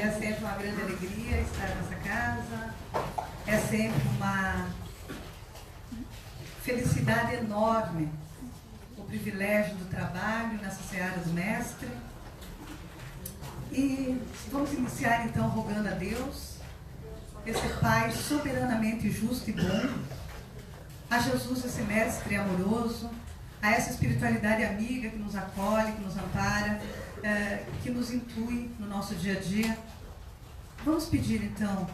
É sempre uma grande alegria estar nessa casa, é sempre uma felicidade enorme o privilégio do trabalho nessa seara do Mestre. E vamos iniciar então rogando a Deus, esse Pai soberanamente justo e bom, a Jesus, esse Mestre amoroso, a essa espiritualidade amiga que nos acolhe, que nos ampara, que nos intui no nosso dia a dia. Vamos pedir então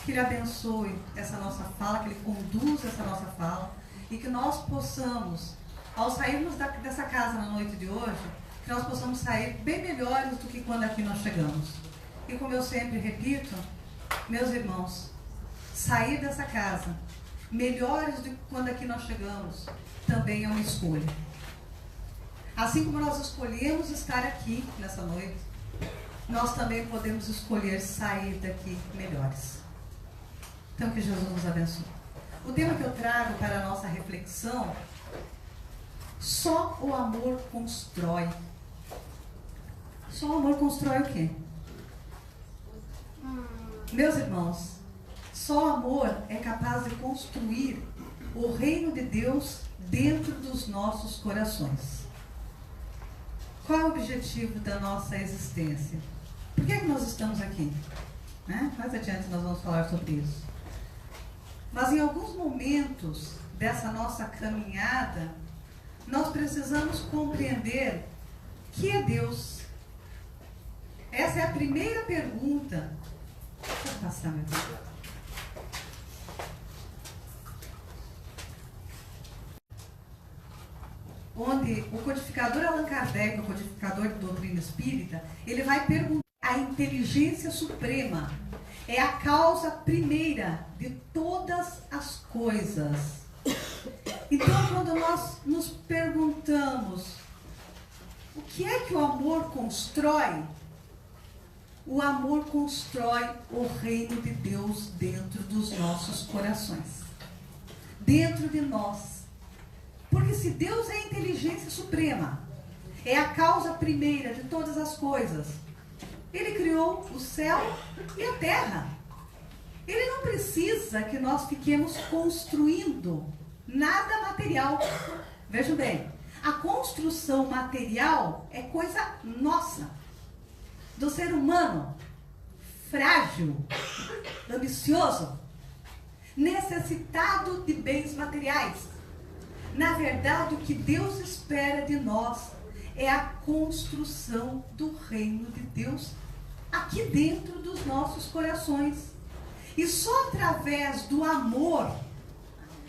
que Ele abençoe essa nossa fala, que Ele conduza essa nossa fala e que nós possamos, ao sairmos dessa casa na noite de hoje, que nós possamos sair bem melhores do que quando aqui nós chegamos. E como eu sempre repito, meus irmãos, sair dessa casa melhores do que quando aqui nós chegamos também é uma escolha. Assim como nós escolhemos estar aqui nessa noite, nós também podemos escolher sair daqui melhores. Então que Jesus nos abençoe. O tema que eu trago para a nossa reflexão: só o amor constrói. Só o amor constrói o quê? Meus irmãos, só o amor é capaz de construir o reino de Deus dentro dos nossos corações. Qual é o objetivo da nossa existência? Por que é que nós estamos aqui? Mais adiante nós vamos falar sobre isso. Mas em alguns momentos dessa nossa caminhada, nós precisamos compreender que é Deus. Essa é a primeira pergunta. Deixa eu passar, meu Deus. Onde o codificador Allan Kardec, o codificador de doutrina espírita, ele vai perguntar: a inteligência suprema é a causa primeira de todas as coisas. Então, quando nós nos perguntamos o que é que o amor constrói, o amor constrói o reino de Deus dentro dos nossos corações, dentro de nós. Porque se Deus é a inteligência suprema, é a causa primeira de todas as coisas, Ele criou o céu e a terra. Ele não precisa que nós fiquemos construindo nada material. Vejam bem, a construção material é coisa nossa, do ser humano, frágil, ambicioso, necessitado de bens materiais. Na verdade, o que Deus espera de nós é a construção do reino de Deus aqui dentro dos nossos corações. E só através do amor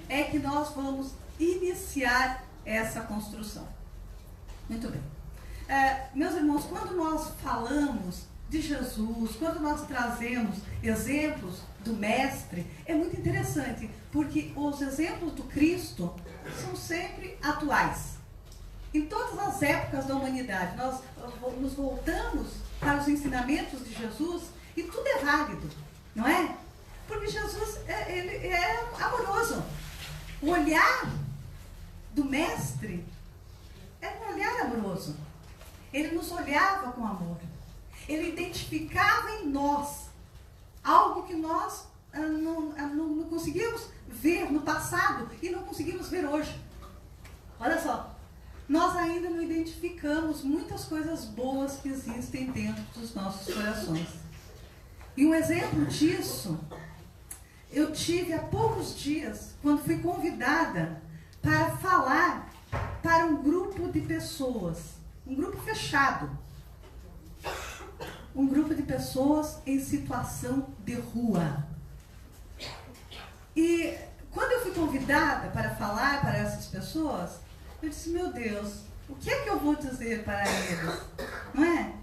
é que nós vamos iniciar essa construção. Muito bem. Meus irmãos, quando nós falamos de Jesus, quando nós trazemos exemplos do Mestre, é muito interessante, porque os exemplos do Cristo são sempre atuais. Em todas as épocas da humanidade, nós nos voltamos para os ensinamentos de Jesus e tudo é válido, não é? Porque Jesus ele é amoroso. O olhar do Mestre era um olhar amoroso. Ele nos olhava com amor. Ele identificava em nós algo que nós não conseguimos ver no passado e não conseguimos ver hoje. Olha só, nós ainda não identificamos muitas coisas boas que existem dentro dos nossos corações. E um exemplo disso, eu tive há poucos dias, quando fui convidada para falar para um grupo de pessoas, um grupo fechado, um grupo de pessoas em situação de rua. E quando eu fui convidada para falar para essas pessoas, eu disse: meu Deus, o que é que eu vou dizer para eles? Não é?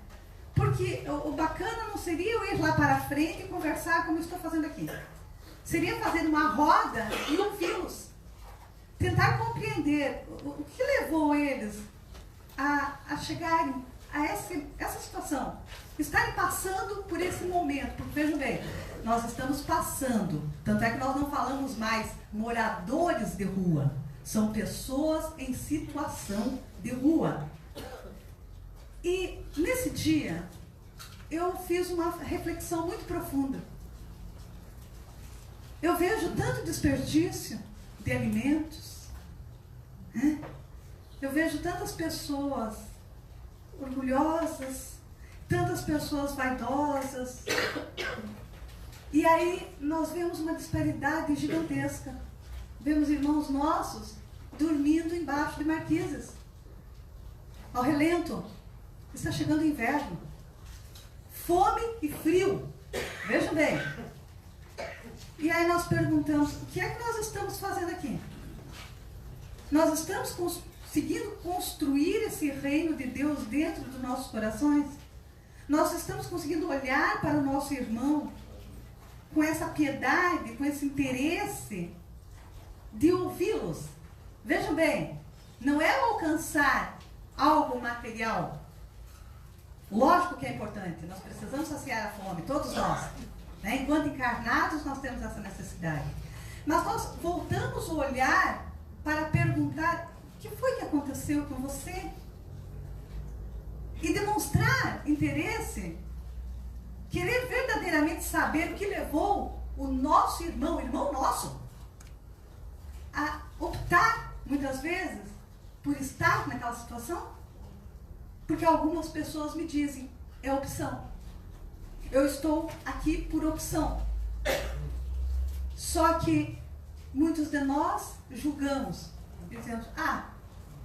Porque o bacana não seria eu ir lá para a frente e conversar como eu estou fazendo aqui. Seria fazer uma roda e ouvi-los. Tentar compreender o que levou eles a chegarem a essa situação. Estarem passando por esse momento. Porque vejam bem, nós estamos passando. Tanto é que nós não falamos mais moradores de rua. São pessoas em situação de rua. E nesse dia, eu fiz uma reflexão muito profunda. Eu vejo tanto desperdício de alimentos, né? Eu vejo tantas pessoas orgulhosas, tantas pessoas vaidosas. E aí nós vemos uma disparidade gigantesca. Vemos irmãos nossos dormindo embaixo de marquises, ao relento. Está chegando o inverno. Fome e frio. Vejam bem. E aí nós perguntamos, o que é que nós estamos fazendo aqui? Nós estamos conseguindo construir esse reino de Deus dentro dos nossos corações? Nós estamos conseguindo olhar para o nosso irmão com essa piedade, com esse interesse de ouvi-los? Vejam bem, não é alcançar algo material. Lógico que é importante, nós precisamos saciar a fome, todos nós. Né? Enquanto encarnados, nós temos essa necessidade. Mas nós voltamos o olhar para perguntar: o que foi que aconteceu com você? E demonstrar interesse, querer verdadeiramente saber o que levou o nosso irmão, irmão nosso, a optar, muitas vezes, por estar naquela situação. Porque algumas pessoas me dizem, é opção. Eu estou aqui por opção. Só que muitos de nós julgamos, dizendo,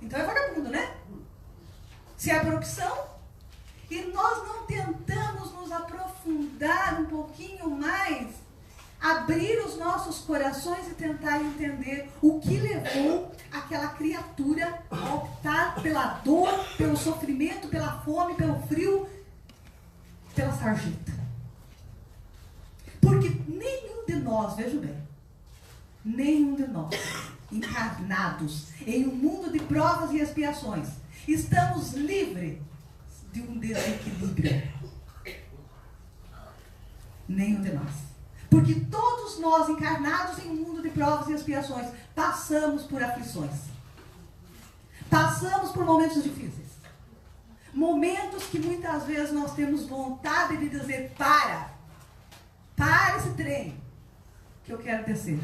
então é vagabundo, né? Se é por opção, e nós não tentamos nos aprofundar um pouquinho mais, abrir os nossos corações e tentar entender o que levou aquela criatura a optar pela dor, pelo sofrimento, pela fome, pelo frio, pela sarjeta. Porque nenhum de nós, veja bem, nenhum de nós, encarnados em um mundo de provas e expiações, estamos livres de um desequilíbrio. Nenhum de nós. Porque todos nós, encarnados em um mundo de provas e expiações, passamos por aflições. Passamos por momentos difíceis. Momentos que muitas vezes nós temos vontade de dizer, para esse trem, que eu quero descer.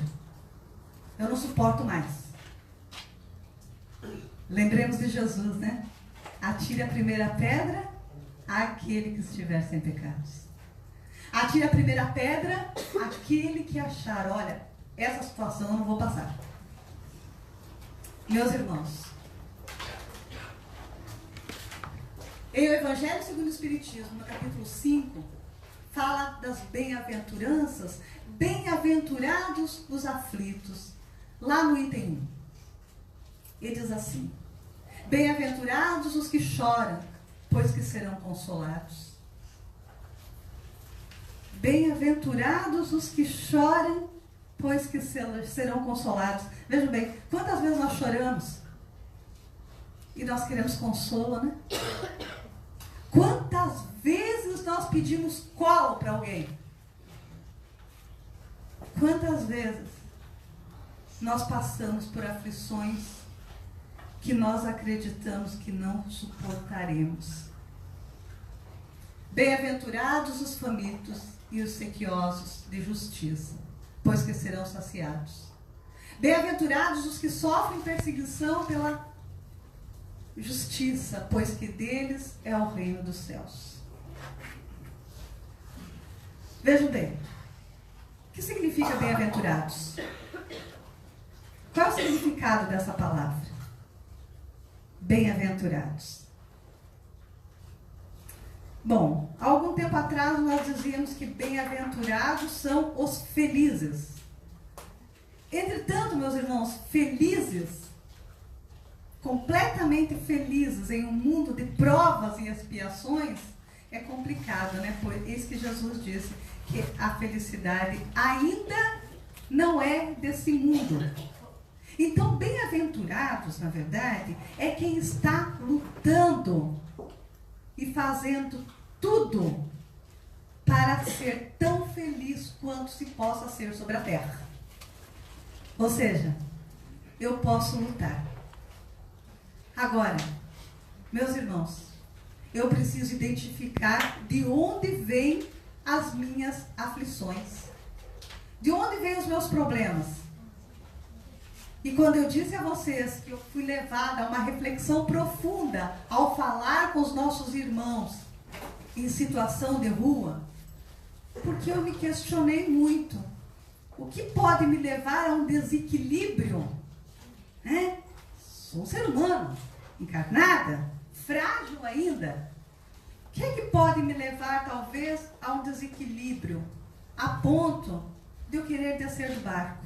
Eu não suporto mais. Lembremos de Jesus, né? Atire a primeira pedra àquele que estiver sem pecados. Atire a primeira pedra àquele que achar, olha, essa situação eu não vou passar. Meus irmãos, em o Evangelho segundo o Espiritismo, no capítulo 5, fala das bem-aventuranças, bem-aventurados os aflitos, lá no item 1. Ele diz assim, bem-aventurados os que choram, pois que serão consolados. Bem-aventurados os que choram, pois que serão consolados. Vejam bem, quantas vezes nós choramos e nós queremos consolo, né? Quantas vezes nós pedimos colo para alguém? Quantas vezes nós passamos por aflições que nós acreditamos que não suportaremos? Bem-aventurados os famintos e os sequiosos de justiça, pois que serão saciados. Bem-aventurados os que sofrem perseguição pela justiça, pois que deles é o reino dos céus. Vejam bem, o que significa bem-aventurados? Qual é o significado dessa palavra? Bem-aventurados. Bom, há algum tempo atrás nós dizíamos que bem-aventurados são os felizes. Entretanto, meus irmãos, felizes, completamente felizes em um mundo de provas e expiações, é complicado, né? Por isso que Jesus disse que a felicidade ainda não é desse mundo. Então, bem-aventurados, na verdade, é quem está lutando e fazendo tudo para ser tão feliz quanto se possa ser sobre a terra. Ou seja, eu posso lutar. Agora, meus irmãos, eu preciso identificar de onde vêm as minhas aflições. De onde vêm os meus problemas? E quando eu disse a vocês que eu fui levada a uma reflexão profunda ao falar com os nossos irmãos em situação de rua, porque eu me questionei muito. O que pode me levar a um desequilíbrio? Sou um ser humano, encarnada, frágil ainda. O que é que pode me levar, talvez, a um desequilíbrio, a ponto de eu querer descer do barco?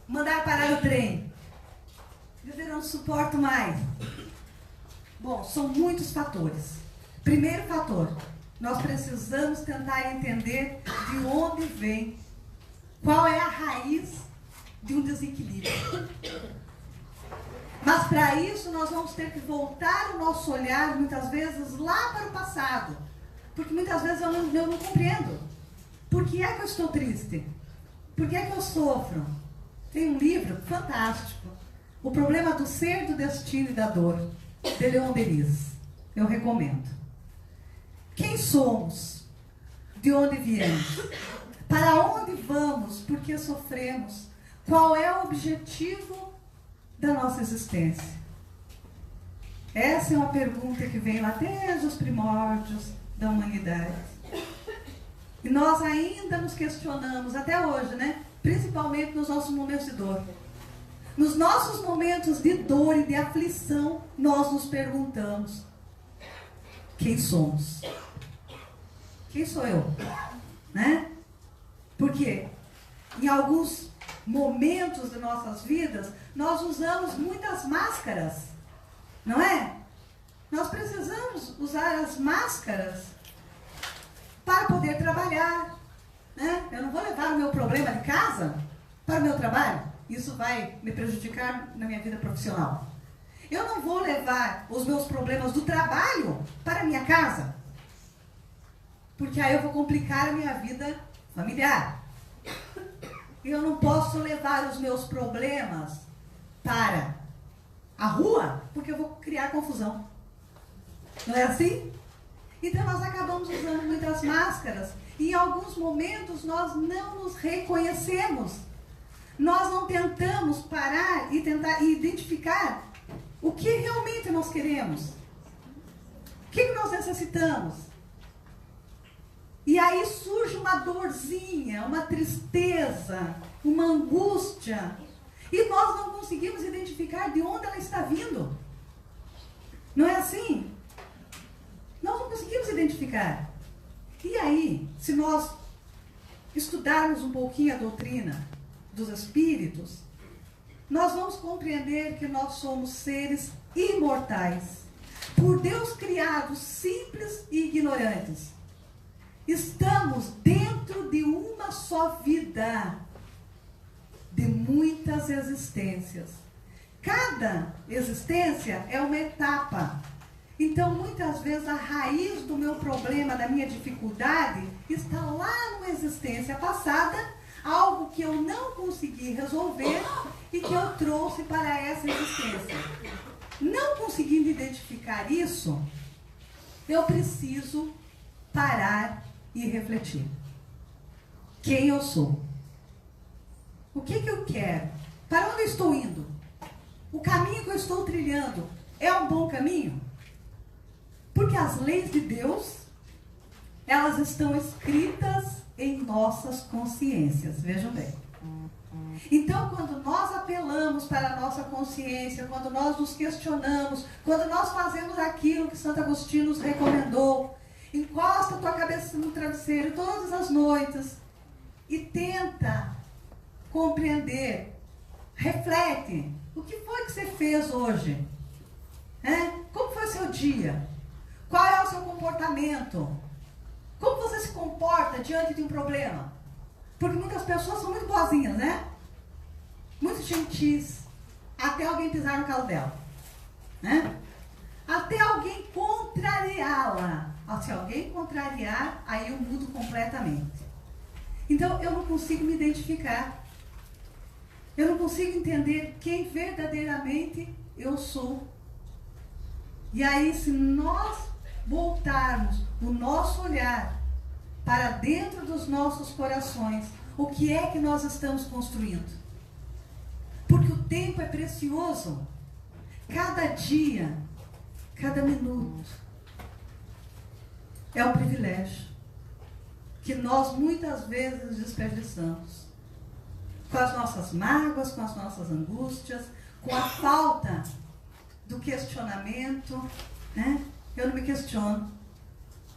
Mandar parar o trem. Dizer, eu não suporto mais. Bom, são muitos fatores. Primeiro fator, nós precisamos tentar entender de onde vem, qual é a raiz de um desequilíbrio. Mas para isso nós vamos ter que voltar o nosso olhar, muitas vezes, lá para o passado. Porque muitas vezes eu não compreendo. Por que é que eu estou triste? Por que é que eu sofro? Tem um livro fantástico, O Problema do Ser, do Destino e da Dor, de Leon Denis. Eu recomendo. Quem somos? De onde viemos? Para onde vamos? Por que sofremos? Qual é o objetivo da nossa existência? Essa é uma pergunta que vem lá desde os primórdios da humanidade. E nós ainda nos questionamos, até hoje, né? Principalmente nos nossos momentos de dor. Nos nossos momentos de dor e de aflição, nós nos perguntamos: quem somos? Quem sou eu? Né? Porque em alguns momentos de nossas vidas, nós usamos muitas máscaras, não é? Nós precisamos usar as máscaras para poder trabalhar, né? Eu não vou levar o meu problema de casa para o meu trabalho. Isso vai me prejudicar na minha vida profissional. Eu não vou levar os meus problemas do trabalho para a minha casa, porque aí eu vou complicar a minha vida familiar. Eu não posso levar os meus problemas para a rua, porque eu vou criar confusão. Não é assim? Então nós acabamos usando muitas máscaras e em alguns momentos nós não nos reconhecemos. Nós não tentamos parar e tentar identificar o que realmente nós queremos. O que nós necessitamos. E aí surge uma dorzinha, uma tristeza, uma angústia. E nós não conseguimos identificar de onde ela está vindo. Não é assim? Nós não conseguimos identificar. E aí, se nós estudarmos um pouquinho a doutrina dos espíritos, nós vamos compreender que nós somos seres imortais. Por Deus criados simples e ignorantes. Estamos dentro de uma só vida, de muitas existências. Cada existência é uma etapa. Então, muitas vezes, a raiz do meu problema, da minha dificuldade, está lá numa existência passada, algo que eu não consegui resolver e que eu trouxe para essa existência. Não conseguindo identificar isso, eu preciso parar e refletir. Quem eu sou? O que eu quero? Para onde eu estou indo? O caminho que eu estou trilhando é um bom caminho? Porque as leis de Deus, elas estão escritas em nossas consciências. Vejam bem. Então, quando nós apelamos para a nossa consciência, quando nós nos questionamos, quando nós fazemos aquilo que Santo Agostinho nos recomendou, encosta a tua cabeça no travesseiro todas as noites e tenta compreender, reflete, o que foi que você fez hoje? Como foi o seu dia? Qual é o seu comportamento? Como você se comporta diante de um problema? Porque muitas pessoas são muito boazinhas, né? Muito gentis, até alguém pisar no calo dela, né? Até alguém contrariá-la. Se alguém contrariar, aí eu mudo completamente. Então, eu não consigo me identificar. Eu não consigo entender quem verdadeiramente eu sou. E aí, se nós voltarmos o nosso olhar para dentro dos nossos corações, o que é que nós estamos construindo? Porque o tempo é precioso. Cada dia, cada minuto é um privilégio que nós muitas vezes desperdiçamos. Com as nossas mágoas, com as nossas angústias, com a falta do questionamento, né? Eu não me questiono.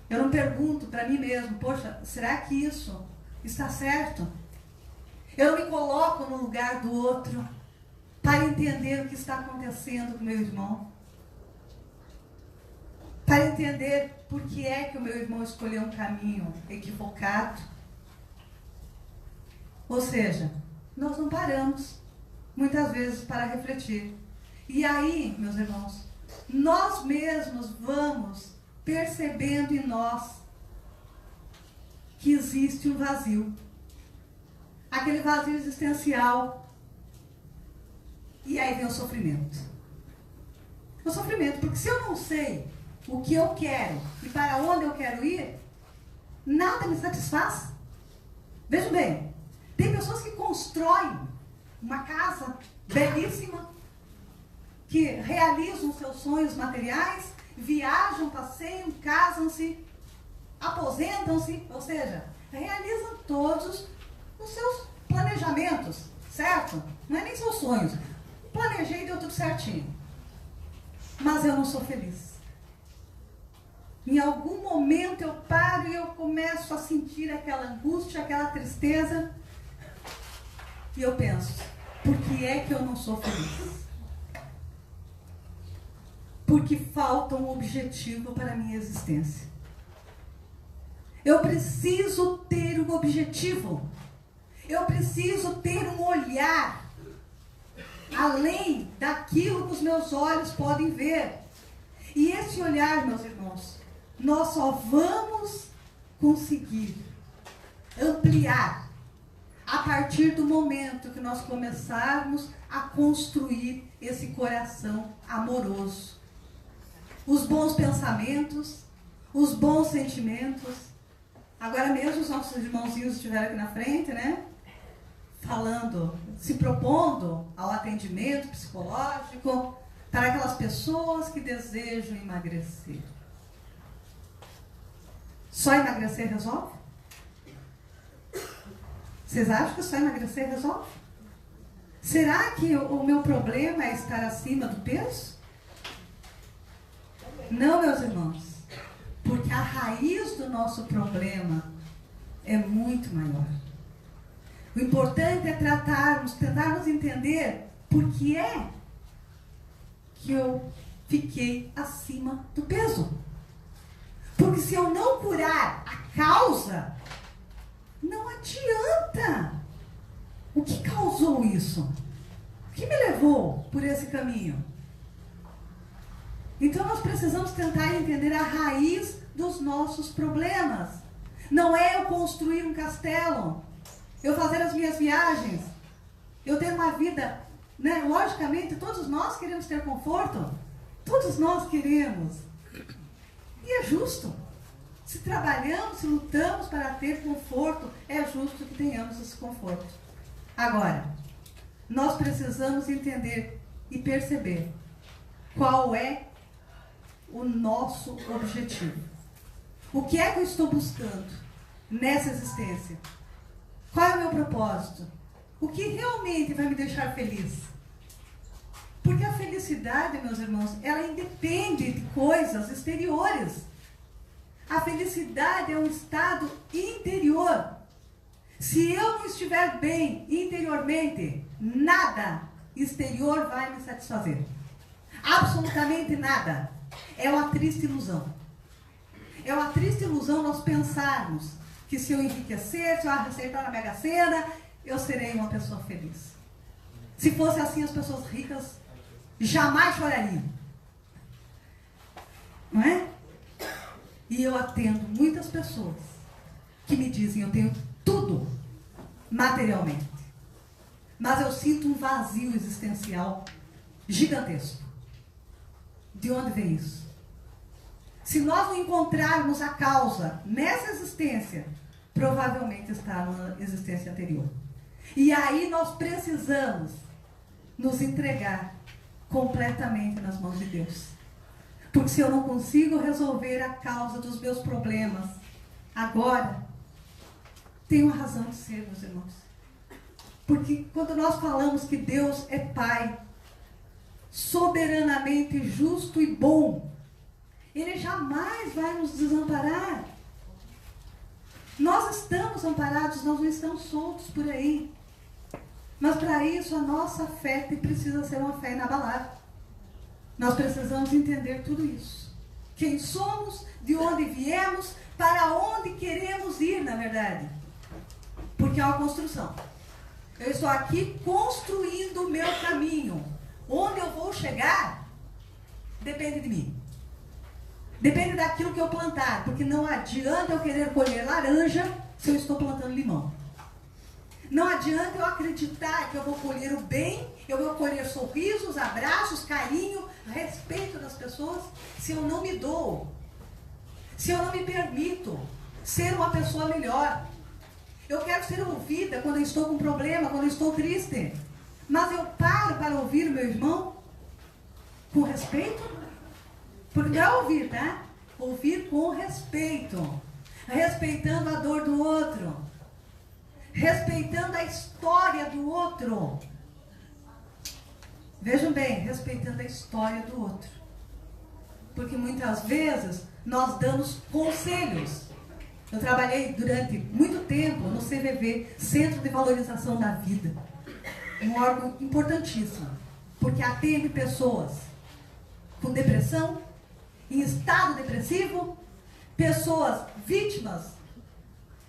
Eu não pergunto para mim mesmo, poxa, será que isso está certo? Eu não me coloco no lugar do outro para entender o que está acontecendo com meu irmão. Para entender por que é que o meu irmão escolheu um caminho equivocado. Ou seja, nós não paramos, muitas vezes, para refletir. E aí, meus irmãos, nós mesmos vamos percebendo em nós que existe um vazio. Aquele vazio existencial. E aí vem o sofrimento. O sofrimento, porque se eu não sei o que eu quero e para onde eu quero ir, nada me satisfaz. Vejam bem, tem pessoas que constroem uma casa belíssima, que realizam seus sonhos materiais, viajam, passeiam, casam-se, aposentam-se, ou seja, realizam todos os seus planejamentos, certo? Não é nem seus sonhos. Planejei e deu tudo certinho. Mas eu não sou feliz. Em algum momento eu paro e eu começo a sentir aquela angústia, aquela tristeza. E eu penso, por que é que eu não sou feliz? Porque falta um objetivo para a minha existência. Eu preciso ter um objetivo. Eu preciso ter um olhar além daquilo que os meus olhos podem ver. E esse olhar, meus irmãos, nós só vamos conseguir ampliar a partir do momento que nós começarmos a construir esse coração amoroso. Os bons pensamentos, os bons sentimentos. Agora mesmo os nossos irmãozinhos estiveram aqui na frente, né? Falando, se propondo ao atendimento psicológico para aquelas pessoas que desejam emagrecer. Só emagrecer resolve? Vocês acham que só emagrecer resolve? Será que o meu problema é estar acima do peso? Não, meus irmãos. Porque a raiz do nosso problema é muito maior. O importante é tentarmos entender por que é que eu fiquei acima do peso. Porque se eu não curar a causa, não adianta. O que causou isso? O que me levou por esse caminho? Então nós precisamos tentar entender a raiz dos nossos problemas. Não é eu construir um castelo, eu fazer as minhas viagens, eu ter uma vida, né? Logicamente, todos nós queremos ter conforto. Todos nós queremos. E é justo. Se trabalhamos, se lutamos para ter conforto, é justo que tenhamos esse conforto. Agora, nós precisamos entender e perceber qual é o nosso objetivo. O que é que eu estou buscando nessa existência? Qual é o meu propósito? O que realmente vai me deixar feliz? Porque a felicidade, meus irmãos, ela independe de coisas exteriores. A felicidade é um estado interior. Se eu não estiver bem interiormente, nada exterior vai me satisfazer. Absolutamente nada. É uma triste ilusão. É uma triste ilusão nós pensarmos que se eu enriquecer, se eu acertar na Mega Sena, eu serei uma pessoa feliz. Se fosse assim, as pessoas ricas jamais chorariam. Não é? E eu atendo muitas pessoas que me dizem, eu tenho tudo materialmente, mas eu sinto um vazio existencial gigantesco. De onde vem isso? Se nós não encontrarmos a causa nessa existência, provavelmente está na existência anterior. E aí nós precisamos nos entregar completamente nas mãos de Deus. Porque se eu não consigo resolver a causa dos meus problemas agora, tem uma razão de ser, meus irmãos. Porque quando nós falamos que Deus é Pai, soberanamente justo e bom, Ele jamais vai nos desamparar. Nós estamos amparados, nós não estamos soltos por aí. Mas para isso a nossa fé precisa ser uma fé inabalável. Nós precisamos entender tudo isso. Quem somos, de onde viemos, para onde queremos ir, na verdade. Porque é uma construção. Eu estou aqui construindo o meu caminho. Onde eu vou chegar, depende de mim. Depende daquilo que eu plantar. Porque não adianta eu querer colher laranja se eu estou plantando limão. Não adianta eu acreditar que eu vou colher o bem, eu vou colher sorrisos, abraços, carinho, respeito das pessoas, se eu não me dou, se eu não me permito ser uma pessoa melhor. Eu quero ser ouvida quando eu estou com problema, quando eu estou triste, mas eu paro para ouvir o meu irmão com respeito, porque não é ouvir, tá? Ouvir com respeito, respeitando a dor do outro, respeitando a história do outro. Vejam bem, respeitando a história do outro. Porque muitas vezes nós damos conselhos. Eu trabalhei durante muito tempo no CVV, Centro de Valorização da Vida. Um órgão importantíssimo, porque atende pessoas com depressão, em estado depressivo, pessoas vítimas,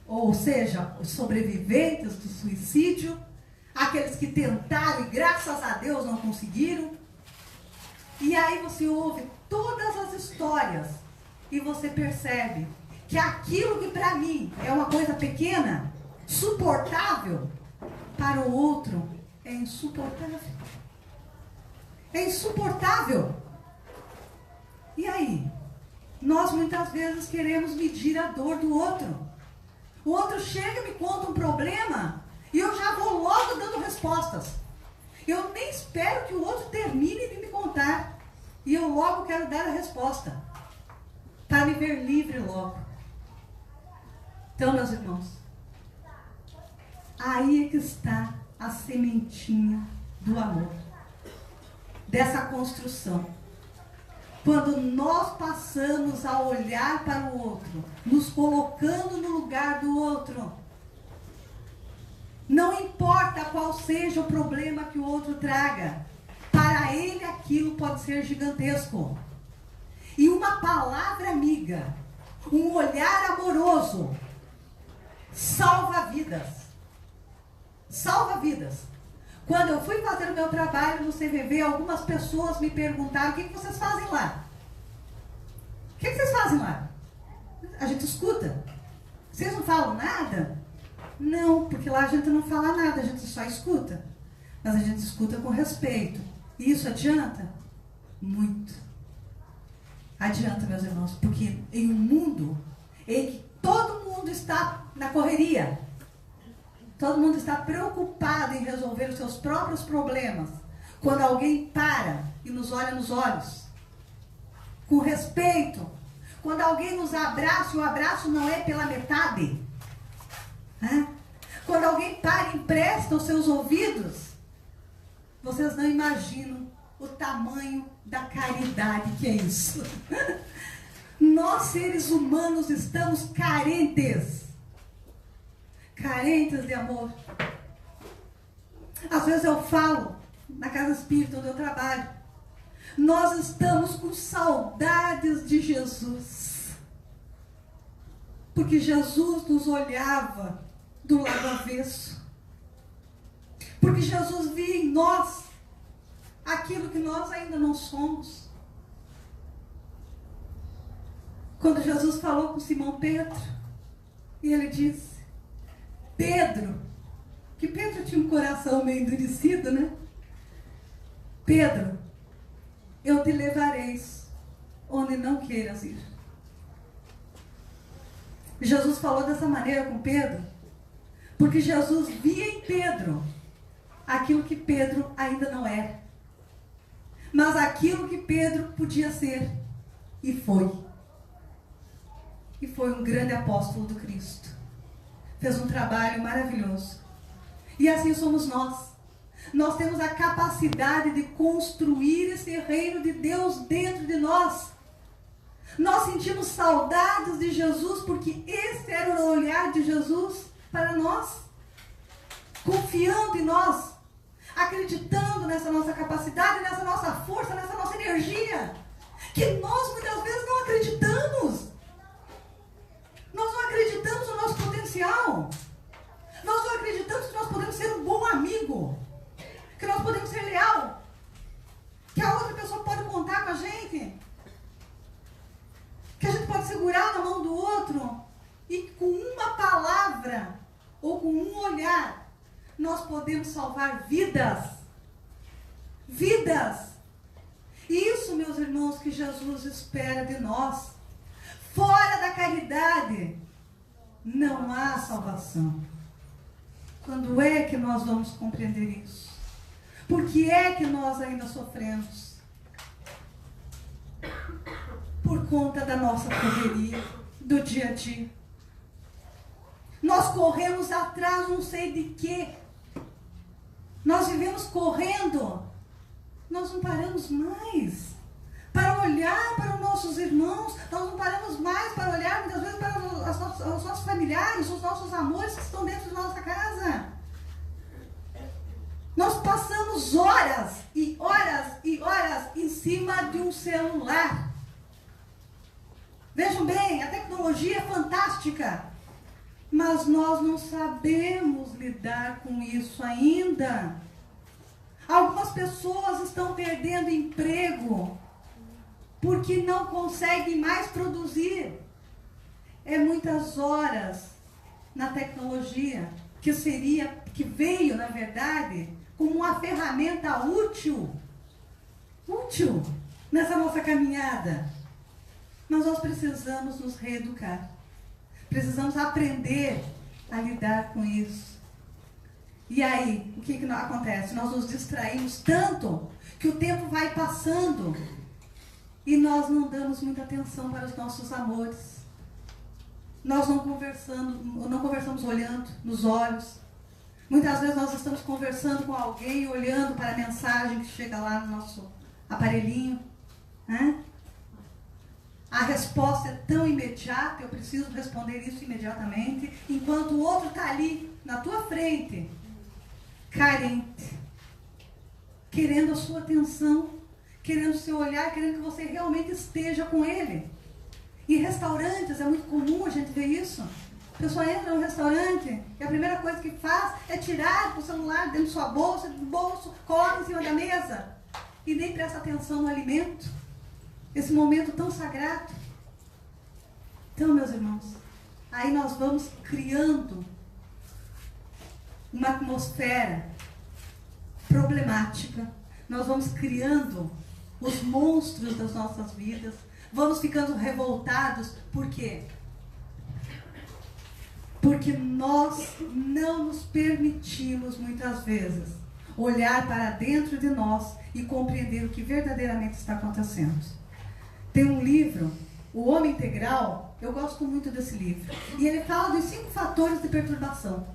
ou seja, os sobreviventes do suicídio, aqueles que tentaram e graças a Deus não conseguiram. E aí você ouve todas as histórias e você percebe que aquilo que para mim é uma coisa pequena, suportável, para o outro é insuportável. É insuportável. E aí? Nós muitas vezes queremos medir a dor do outro. O outro chega e me conta um problema e eu já vou logo dando respostas. Eu nem espero que o outro termine de me contar. E eu logo quero dar a resposta. Para me ver livre logo. Então, meus irmãos, aí é que está a sementinha do amor. Dessa construção. Quando nós passamos a olhar para o outro, nos colocando no lugar do outro, não importa qual seja o problema que o outro traga, para ele aquilo pode ser gigantesco. E uma palavra amiga, um olhar amoroso, salva vidas. Salva vidas. Quando eu fui fazer o meu trabalho no CVV, algumas pessoas me perguntaram: o que vocês fazem lá? O que vocês fazem lá? A gente escuta. Vocês não falam nada? Não, porque lá a gente não fala nada, a gente só escuta. Mas a gente escuta com respeito. E isso adianta? Muito. Adianta, meus irmãos, porque em um mundo em que todo mundo está na correria, todo mundo está preocupado em resolver os seus próprios problemas, quando alguém para e nos olha nos olhos, com respeito, quando alguém nos abraça, e o abraço não é pela metade, né? Quando alguém para e empresta os seus ouvidos, vocês não imaginam o tamanho da caridade que é isso. Nós, seres humanos, estamos carentes de amor. Às vezes eu falo na casa espírita onde eu trabalho, nós estamos com saudades de Jesus, porque Jesus nos olhava do lado avesso, porque Jesus via em nós aquilo que nós ainda não somos. Quando Jesus falou com Simão Pedro, e ele disse: Pedro, que Pedro tinha um coração meio endurecido, né? Pedro, eu te levareis onde não queiras ir. Jesus falou dessa maneira com Pedro, porque Jesus via em Pedro aquilo que Pedro ainda não era, mas aquilo que Pedro podia ser, e foi. E foi um grande apóstolo do Cristo. Fez um trabalho maravilhoso. E assim somos nós. Nós temos a capacidade de construir esse reino de Deus dentro de nós. Nós sentimos saudades de Jesus porque esse era o olhar de Jesus para nós. Confiando em nós. Acreditando nessa nossa capacidade, nessa nossa força, nessa nossa energia. Que nós muitas vezes não acreditamos. Nós não acreditamos no nosso potencial. Nós não acreditamos que nós podemos ser um bom amigo. Que nós podemos ser leal. Que a outra pessoa pode contar com a gente. Que a gente pode segurar na mão do outro. E com uma palavra ou com um olhar, nós podemos salvar vidas. Vidas. Isso, meus irmãos, que Jesus espera de nós. Fora da caridade, não há salvação. Quando é que nós vamos compreender isso? Por que é que nós ainda sofremos? Por conta da nossa correria, do dia a dia. Nós corremos atrás não sei de quê. Nós vivemos correndo. Nós não paramos mais para olhar para os nossos irmãos. Nós não paramos mais para olhar muitas vezes para os nossos familiares, os nossos amores que estão dentro da nossa casa. Nós passamos horas e horas e horas em cima de um celular. Vejam bem, a tecnologia é fantástica, mas nós não sabemos lidar com isso ainda. Algumas pessoas estão perdendo emprego porque não conseguem mais produzir. É muitas horas na tecnologia que veio, na verdade, como uma ferramenta útil nessa nossa caminhada. Mas nós precisamos nos reeducar. Precisamos aprender a lidar com isso. E aí, o que acontece? Nós nos distraímos tanto que o tempo vai passando e nós não damos muita atenção para os nossos amores. Nós não conversamos olhando nos olhos. Muitas vezes nós estamos conversando com alguém e olhando para a mensagem que chega lá no nosso aparelhinho, né? A resposta é tão imediata, eu preciso responder isso imediatamente, enquanto o outro está ali, na tua frente, carente, querendo a sua atenção, querendo o seu olhar, querendo que você realmente esteja com ele. Em restaurantes é muito comum a gente ver isso. A pessoa entra no restaurante e a primeira coisa que faz é tirar o celular dentro da sua bolsa, do bolso, coloca em cima da mesa e nem presta atenção no alimento. Esse momento tão sagrado. Então, meus irmãos, aí nós vamos criando uma atmosfera problemática. Nós vamos criando os monstros das nossas vidas. Vamos ficando revoltados. Por quê? Porque nós não nos permitimos, muitas vezes, olhar para dentro de nós e compreender o que verdadeiramente está acontecendo. Tem um livro, O Homem Integral, eu gosto muito desse livro. E ele fala dos 5 fatores de perturbação.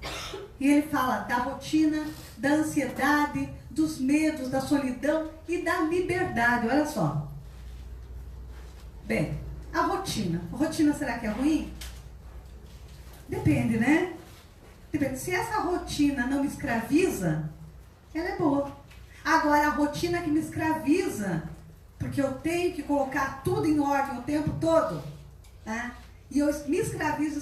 E ele fala da rotina, da ansiedade, dos medos, da solidão e da liberdade. Olha só. Bem, a rotina. A rotina será que é ruim? Depende, né? Depende. Se essa rotina não me escraviza, ela é boa. Agora, a rotina que me escraviza, porque eu tenho que colocar tudo em ordem o tempo todo, né? E eu me escravizo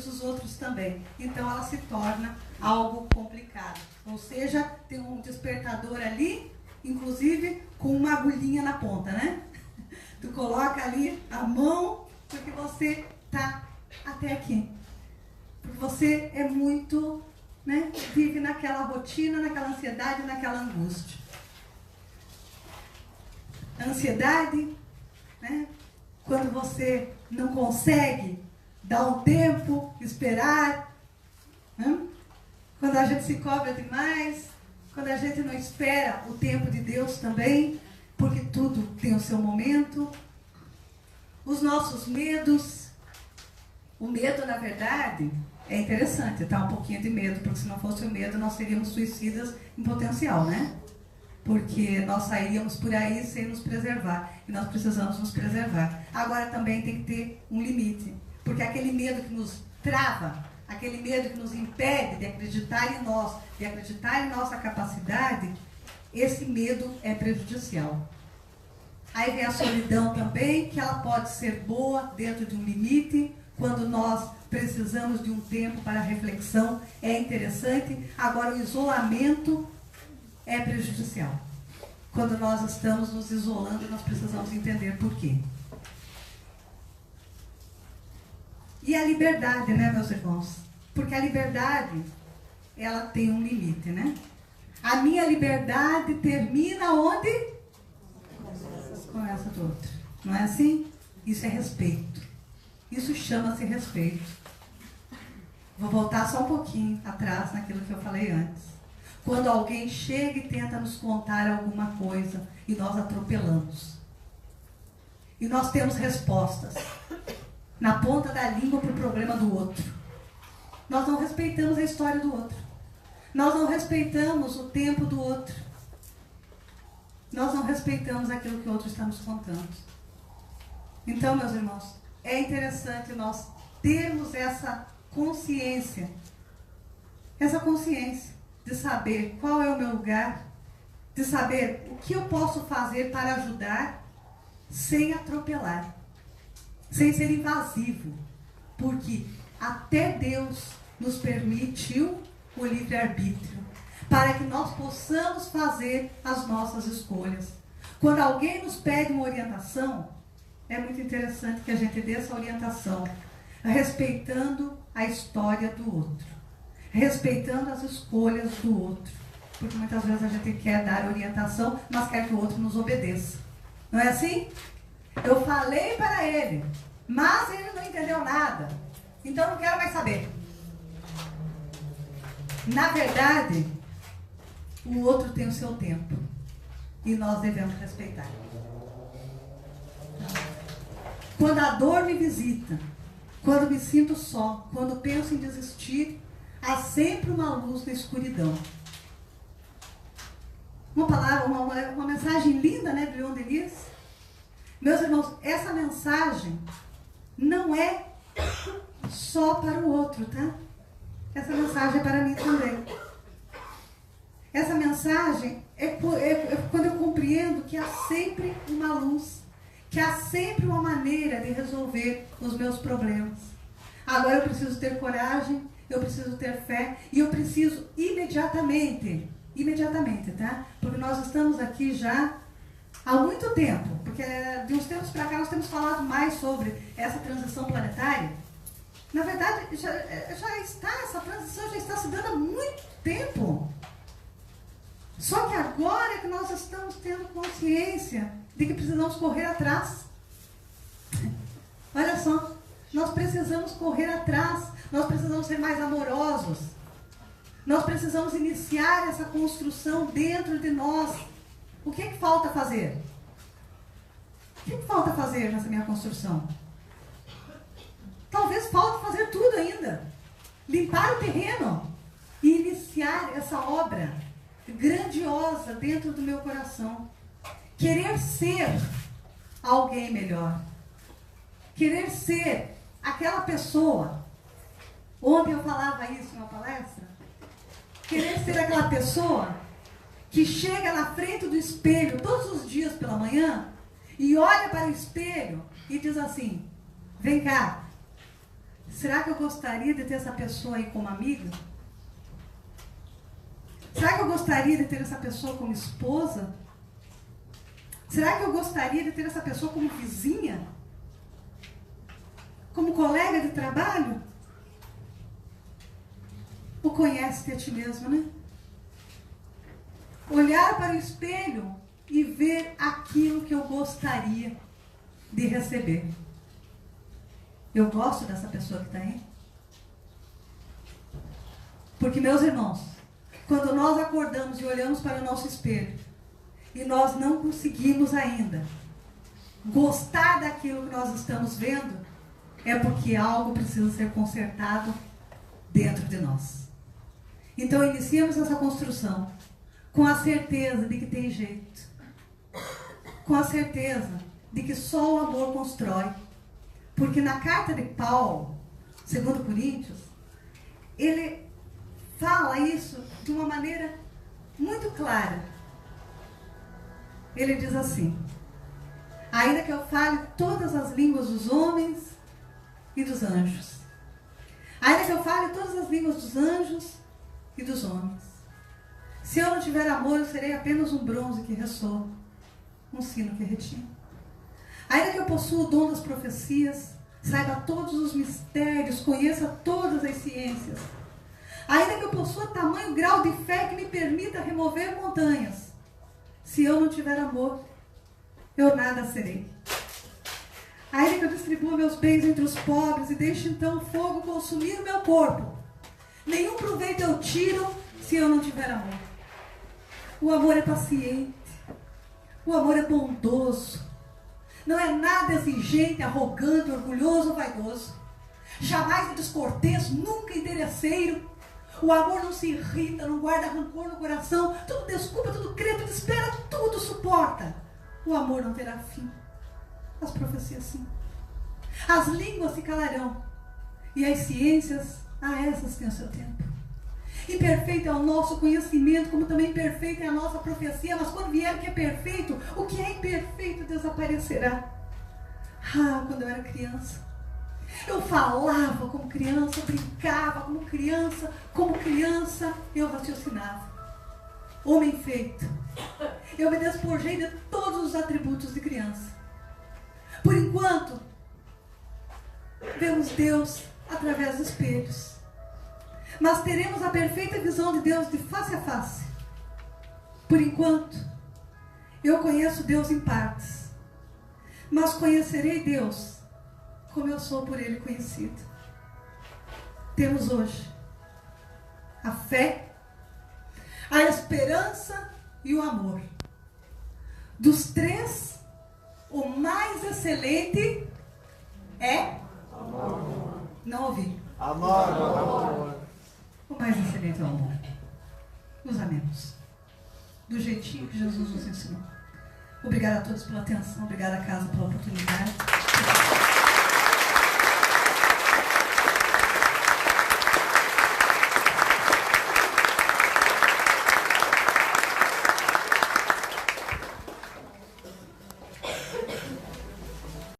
os outros também. Então ela se torna algo complicado. Ou seja, tem um despertador ali, inclusive com uma agulhinha na ponta, né? Tu coloca ali a mão, porque você está até aqui. Porque você é muito, né? Vive naquela rotina, naquela ansiedade, naquela angústia. A ansiedade, né? Quando você não consegue dar um tempo, esperar. Quando a gente se cobra demais, quando a gente não espera o tempo de Deus também, porque tudo tem o seu momento. Os nossos medos. O medo, na verdade, é interessante, tá? Um pouquinho de medo, porque se não fosse o medo, nós seríamos suicidas em potencial, né? Porque nós sairíamos por aí sem nos preservar. E nós precisamos nos preservar. Agora também tem que ter um limite. Porque aquele medo que nos trava, aquele medo que nos impede de acreditar em nós, de acreditar em nossa capacidade, esse medo é prejudicial. Aí vem a solidão também, que ela pode ser boa dentro de um limite, quando nós precisamos de um tempo para reflexão, é interessante. Agora, o isolamento é prejudicial. Quando nós estamos nos isolando, nós precisamos entender por quê. E a liberdade, né, meus irmãos? Porque a liberdade, ela tem um limite, né? A minha liberdade termina onde? Começa do outro. Não é assim? Isso é respeito. Isso chama-se respeito. Vou voltar só um pouquinho atrás naquilo que eu falei antes. Quando alguém chega e tenta nos contar alguma coisa e nós atropelamos. E nós temos respostas na ponta da língua para o problema do outro. Nós não respeitamos a história do outro. Nós não respeitamos o tempo do outro. Nós não respeitamos aquilo que o outro está nos contando. Então, meus irmãos, é interessante nós termos essa consciência de saber qual é o meu lugar, de saber o que eu posso fazer para ajudar sem atropelar, sem ser invasivo, porque até Deus nos permitiu o livre-arbítrio, para que nós possamos fazer as nossas escolhas. Quando alguém nos pede uma orientação, é muito interessante que a gente dê essa orientação, respeitando a história do outro, respeitando as escolhas do outro, porque muitas vezes a gente quer dar orientação, mas quer que o outro nos obedeça. Não é assim? Eu falei para ele, mas ele não entendeu nada, então não quero mais saber. Na verdade, o outro tem o seu tempo e nós devemos respeitar. Quando a dor me visita, quando me sinto só, quando penso em desistir, há sempre uma luz na escuridão. Uma palavra, uma mensagem linda, né, de Leon Denis. Meus irmãos, essa mensagem não é só para o outro, tá? Essa mensagem é para mim também. Essa mensagem é quando eu compreendo que há sempre uma luz, que há sempre uma maneira de resolver os meus problemas. Agora eu preciso ter coragem, eu preciso ter fé e eu preciso imediatamente, tá? Porque nós estamos aqui já há muito tempo, porque de uns tempos para cá nós temos falado mais sobre essa transição planetária. Na verdade, essa transição já está se dando há muito tempo. Só que agora é que nós estamos tendo consciência de que precisamos correr atrás. Olha só, nós precisamos correr atrás, nós precisamos ser mais amorosos, nós precisamos iniciar essa construção dentro de nós. O que é que falta fazer? O que é que falta fazer nessa minha construção? Talvez falte fazer tudo ainda. Limpar o terreno e iniciar essa obra grandiosa dentro do meu coração. Querer ser alguém melhor. Querer ser aquela pessoa. Ontem eu falava isso em uma palestra. Querer ser aquela pessoa que chega na frente do espelho todos os dias pela manhã e olha para o espelho e diz assim: vem cá, será que eu gostaria de ter essa pessoa aí como amiga? Será que eu gostaria de ter essa pessoa como esposa? Será que eu gostaria de ter essa pessoa como vizinha? Como colega de trabalho? Ou conhece-te a ti mesmo, né? Olhar para o espelho e ver aquilo que eu gostaria de receber. Eu gosto dessa pessoa que está aí. Porque, meus irmãos, quando nós acordamos e olhamos para o nosso espelho e nós não conseguimos ainda gostar daquilo que nós estamos vendo, é porque algo precisa ser consertado dentro de nós. Então, iniciamos essa construção com a certeza de que tem jeito, com a certeza de que só o amor constrói. Porque na carta de Paulo, 2 Coríntios, ele fala isso de uma maneira muito clara. Ele diz assim: ainda que eu fale todas as línguas dos homens e dos anjos, ainda que eu fale todas as línguas dos anjos e dos homens, se eu não tiver amor, eu serei apenas um bronze que ressoa, um sino que retina. Ainda que eu possua o dom das profecias, saiba todos os mistérios, conheça todas as ciências, ainda que eu possua tamanho grau de fé que me permita remover montanhas, se eu não tiver amor, eu nada serei. Ainda que eu distribua meus bens entre os pobres e deixe então o fogo consumir o meu corpo, nenhum proveito eu tiro se eu não tiver amor. O amor é paciente, o amor é bondoso, não é nada exigente, arrogante, orgulhoso ou vaidoso, jamais é descortês, nunca interesseiro. O amor não se irrita, não guarda rancor no coração, tudo desculpa, tudo crê, tudo espera, tudo suporta. O amor não terá fim. As profecias sim. As línguas se calarão, e as ciências, essas têm o seu tempo. Imperfeito é o nosso conhecimento, como também perfeita é a nossa profecia, mas quando vier o que é perfeito, o que é imperfeito desaparecerá. Quando eu era criança, eu falava como criança, brincava como criança, eu raciocinava. Homem feito, eu me despojei de todos os atributos de criança. Por enquanto, vemos Deus através dos espelhos, mas teremos a perfeita visão de Deus de face a face. Por enquanto, eu conheço Deus em partes, mas conhecerei Deus como eu sou por Ele conhecido. Temos hoje a fé, a esperança e o amor. Dos três, o mais excelente é amor. Não ouvi. Amor. O mais excelente é o amor. Nos amemos do jeitinho que Jesus nos ensinou. Obrigada a todos pela atenção. Obrigada, casa, pela oportunidade.